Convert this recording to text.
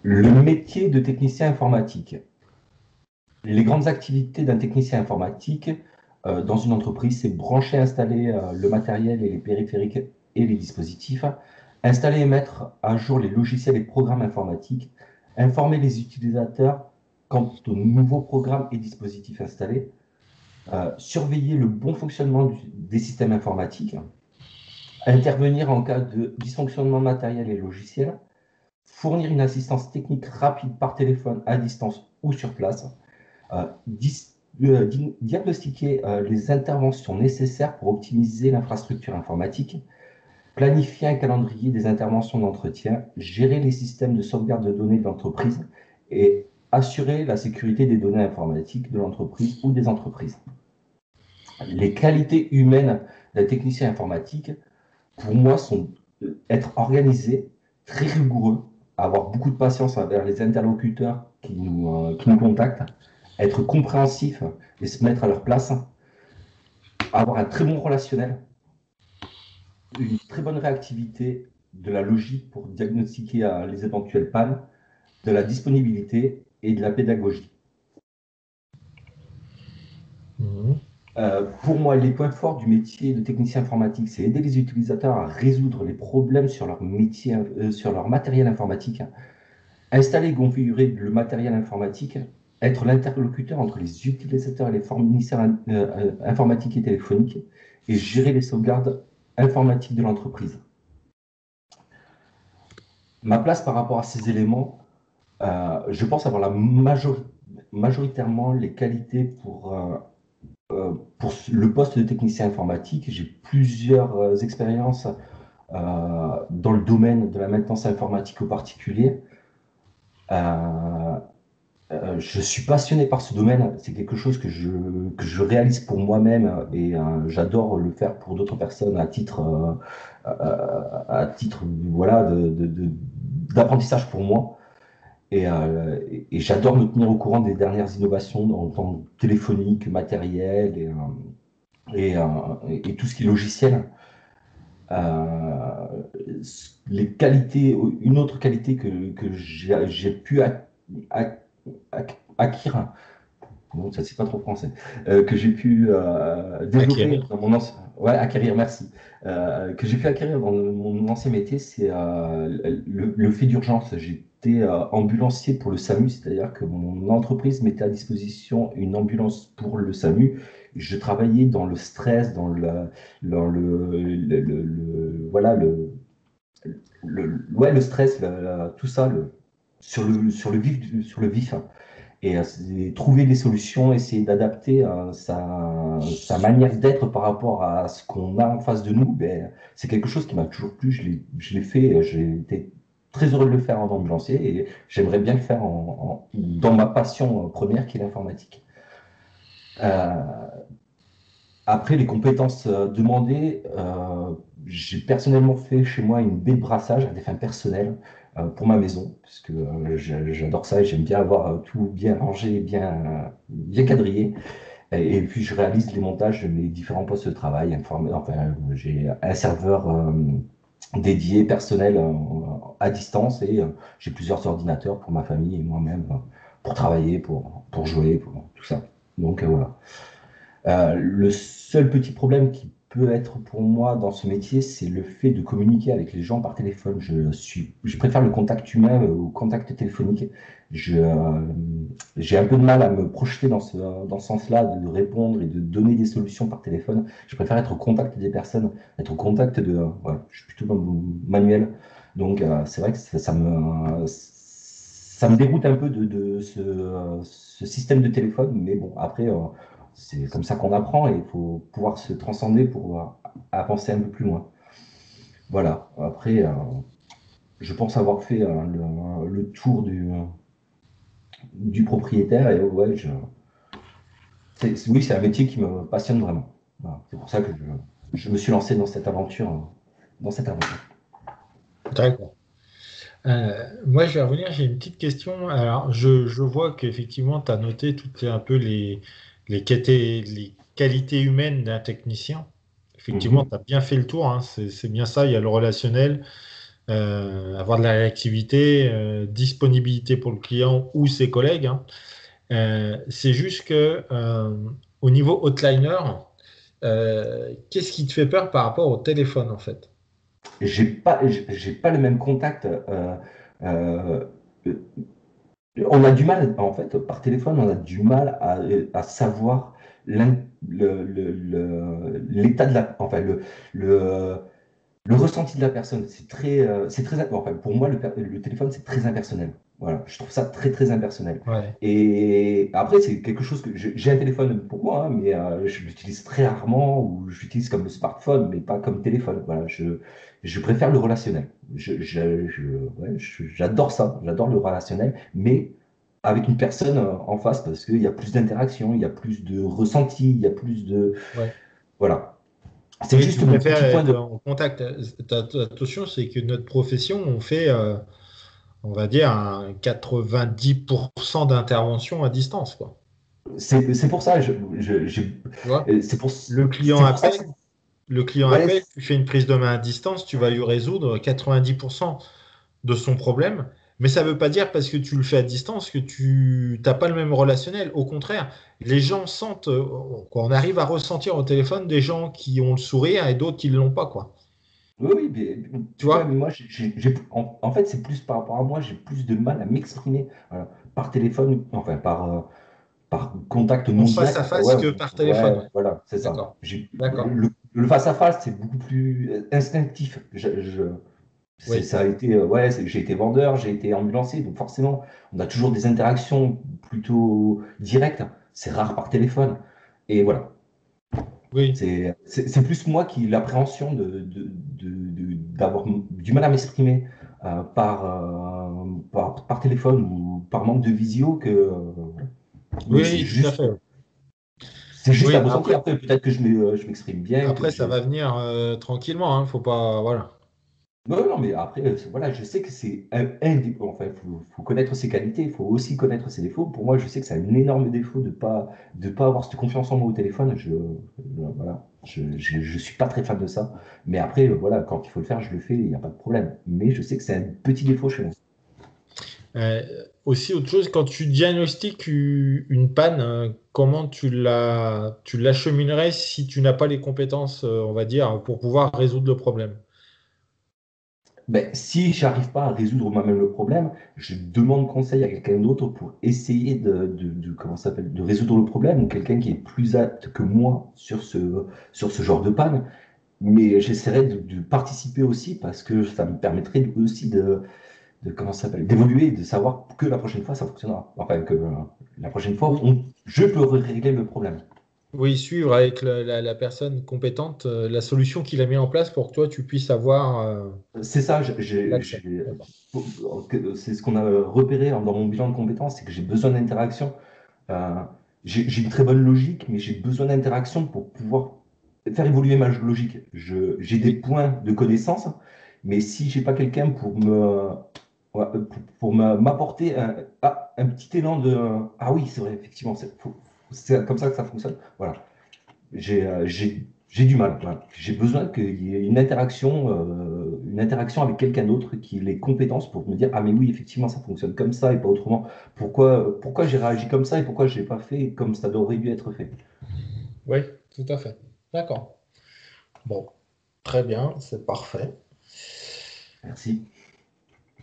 Le métier de technicien informatique. Les grandes activités d'un technicien informatique dans une entreprise, c'est brancher, installer le matériel et les périphériques et les dispositifs, installer et mettre à jour les logiciels et programmes informatiques, informer les utilisateurs quant aux nouveaux programmes et dispositifs installés, surveiller le bon fonctionnement des systèmes informatiques, intervenir en cas de dysfonctionnement matériel et logiciel, fournir une assistance technique rapide par téléphone, à distance ou sur place, diagnostiquer les interventions nécessaires pour optimiser l'infrastructure informatique, planifier un calendrier des interventions d'entretien, gérer les systèmes de sauvegarde de données de l'entreprise et assurer la sécurité des données informatiques de l'entreprise ou des entreprises. Les qualités humaines d'un technicien informatique, pour moi, sont être organisé, très rigoureux, avoir beaucoup de patience envers les interlocuteurs qui nous contactent, être compréhensif et se mettre à leur place, avoir un très bon relationnel, une très bonne réactivité, de la logique pour diagnostiquer les éventuelles pannes, de la disponibilité et de la pédagogie. Mhm. Pour moi, les points forts du métier de technicien informatique, c'est aider les utilisateurs à résoudre les problèmes sur leur métier, sur leur matériel informatique, installer et configurer le matériel informatique, être l'interlocuteur entre les utilisateurs et les fournisseurs informatiques et téléphoniques, et gérer les sauvegardes informatiques de l'entreprise. Ma place par rapport à ces éléments, je pense avoir majoritairement les qualités pour le poste de technicien informatique. J'ai plusieurs expériences dans le domaine de la maintenance informatique au particulier. Euh, je suis passionné par ce domaine. C'est quelque chose que je réalise pour moi-même et j'adore le faire pour d'autres personnes à titre voilà, d'apprentissage pour moi. Et j'adore me tenir au courant des dernières innovations dans le temps téléphonique, matériel et tout ce qui est logiciel. Euh, les qualités, une autre qualité que j'ai pu acquérir, bon, ça c'est pas trop français, que j'ai pu développer Acquérir. dans mon ancien, ouais, acquérir, merci, que j'ai pu acquérir dans mon ancien métier, c'est le fait d'urgence. J'étais ambulancier pour le SAMU, c'est-à-dire que mon entreprise mettait à disposition une ambulance pour le SAMU. Je travaillais dans le stress, voilà, ouais, le stress, tout ça, sur le vif. Et trouver des solutions, essayer d'adapter sa manière d'être par rapport à ce qu'on a en face de nous, ben, c'est quelque chose qui m'a toujours plu. Je l'ai fait, j'ai été très heureux de le faire en ambulancier et j'aimerais bien le faire dans ma passion première qui est l'informatique. Euh, Après, les compétences demandées, j'ai personnellement fait chez moi une baie de brassage à des fins personnelles pour ma maison, parce que j'adore ça et j'aime bien avoir tout bien rangé, bien quadrillé. Et puis, je réalise les montages de mes différents postes de travail. Enfin, j'ai un serveur dédié, personnel, à distance, et j'ai plusieurs ordinateurs pour ma famille et moi-même, pour travailler, pour jouer, pour tout ça. Donc, voilà. Le seul petit problème qui peut être pour moi dans ce métier, c'est le fait de communiquer avec les gens par téléphone. Je préfère le contact humain au contact téléphonique. J'ai un peu de mal à me projeter dans ce sens-là, de répondre et de donner des solutions par téléphone. Je préfère être au contact des personnes, être au contact ouais, je suis plutôt dans le manuel. Donc, c'est vrai que ça me dégoûte un peu de ce système de téléphone, mais bon, après, c'est comme ça qu'on apprend et il faut pouvoir se transcender pour avancer un peu plus loin. Voilà. Après, je pense avoir fait le tour du propriétaire et ouais, oui, c'est un métier qui me passionne vraiment. Voilà. C'est pour ça que je me suis lancé dans cette aventure. Dans cette aventure. D'accord. Moi, je vais revenir, j'ai une petite question. Alors, je vois qu'effectivement, tu as noté toutes un peu les qualités humaines d'un technicien. Effectivement, Mhm. tu as bien fait le tour, hein, c'est bien ça. Il y a le relationnel, avoir de la réactivité, disponibilité pour le client ou ses collègues, hein. C'est juste que au niveau hotliner, qu'est-ce qui te fait peur par rapport au téléphone en fait? J'ai pas le même contact. Euh, on a du mal, en fait, par téléphone, on a du mal à savoir l'état de la, enfin, le ressenti de la personne. C'est très, enfin, pour moi, le téléphone, c'est très impersonnel. Voilà, je trouve ça très, très impersonnel. Ouais. Et après, c'est quelque chose que j'ai un téléphone pour moi, hein, mais je l'utilise très rarement ou je l'utilise comme le smartphone, mais pas comme téléphone. Voilà, je préfère le relationnel. Ouais, j'adore ça, j'adore le relationnel, mais avec une personne en face parce qu'il y a plus d'interaction, il y a plus de ressenti, il y a plus de. Ouais. Voilà. C'est Oui, tu juste mon préfères petit point être de. en contact. Attention, c'est que notre profession, on fait, on va dire, un 90% d'intervention à distance, quoi. C'est pour ça, Tu vois? Le client c'est pour ça que. appelle, le client Ouais, appelle, tu fais une prise de main à distance, tu vas lui résoudre 90% de son problème. Mais ça ne veut pas dire parce que tu le fais à distance que tu n'as pas le même relationnel. Au contraire, les gens sentent, quoi, on arrive à ressentir au téléphone des gens qui ont le sourire et d'autres qui ne l'ont pas, quoi. oui, oui, Tu ouais, mais vois? moi, en fait, c'est plus par rapport à moi, j'ai plus de mal à m'exprimer par téléphone, enfin, par contact En non face à direct. face Ouais, que par téléphone, ouais, ouais. voilà, c'est ça. D'accord. D'accord. Le face-à-face, c'est beaucoup plus instinctif. Oui. Ça a été, ouais, j'ai été vendeur, j'ai été ambulancier, donc forcément, on a toujours des interactions plutôt directes. C'est rare par téléphone. Et voilà. Oui. C'est plus moi qui l'appréhension d'avoir du mal à m'exprimer par téléphone ou par manque de visio que. Mais Oui, tout à fait. c'est juste Oui, un mais ressenti. après, Après, peut-être que je m'exprime bien, que après, ça je. va venir tranquillement, hein. Faut pas. Voilà. Non, non, mais après, voilà, je sais que c'est enfin, faut connaître ses qualités, il faut aussi connaître ses défauts. Pour moi, je sais que c'est un énorme défaut de pas avoir cette confiance en moi au téléphone. Voilà, je suis pas très fan de ça. Mais après, voilà, quand il faut le faire, je le fais, il n'y a pas de problème. Mais je sais que c'est un petit défaut chez moi. Euh, Aussi, autre chose, quand tu diagnostiques une panne, comment tu l'acheminerais si tu n'as pas les compétences, on va dire, pour pouvoir résoudre le problème? Ben, si j'arrive pas à résoudre moi-même le problème, je demande conseil à quelqu'un d'autre pour essayer comment ça s'appelle, de résoudre le problème, ou quelqu'un qui est plus apte que moi sur ce genre de panne. Mais j'essaierai de participer aussi parce que ça me permettrait aussi comment ça s'appelle, d'évoluer, de savoir que la prochaine fois ça fonctionnera. Enfin, que la prochaine fois, Oui. je peux régler le problème. Oui, suivre avec la personne compétente la solution qu'il a mis en place pour que toi, tu puisses avoir C'est ça, l'accès. D'accord. c'est ce qu'on a repéré dans mon bilan de compétences, c'est que j'ai besoin d'interaction. Euh, j'ai une très bonne logique, mais j'ai besoin d'interaction pour pouvoir faire évoluer ma logique. J'ai des Oui, points de connaissance, mais si j'ai pas quelqu'un ouais, m'apporter un petit élan de ah oui, c'est vrai, effectivement, c'est comme ça que ça fonctionne. Voilà, j'ai du mal. Voilà. J'ai besoin qu'il y ait une interaction avec quelqu'un d'autre qui ait les compétences pour me dire ah mais oui, effectivement, ça fonctionne comme ça et pas autrement. Pourquoi j'ai réagi comme ça et pourquoi j'ai pas fait comme ça aurait dû être fait. oui, tout à fait. D'accord. Bon, très bien, c'est parfait. Merci.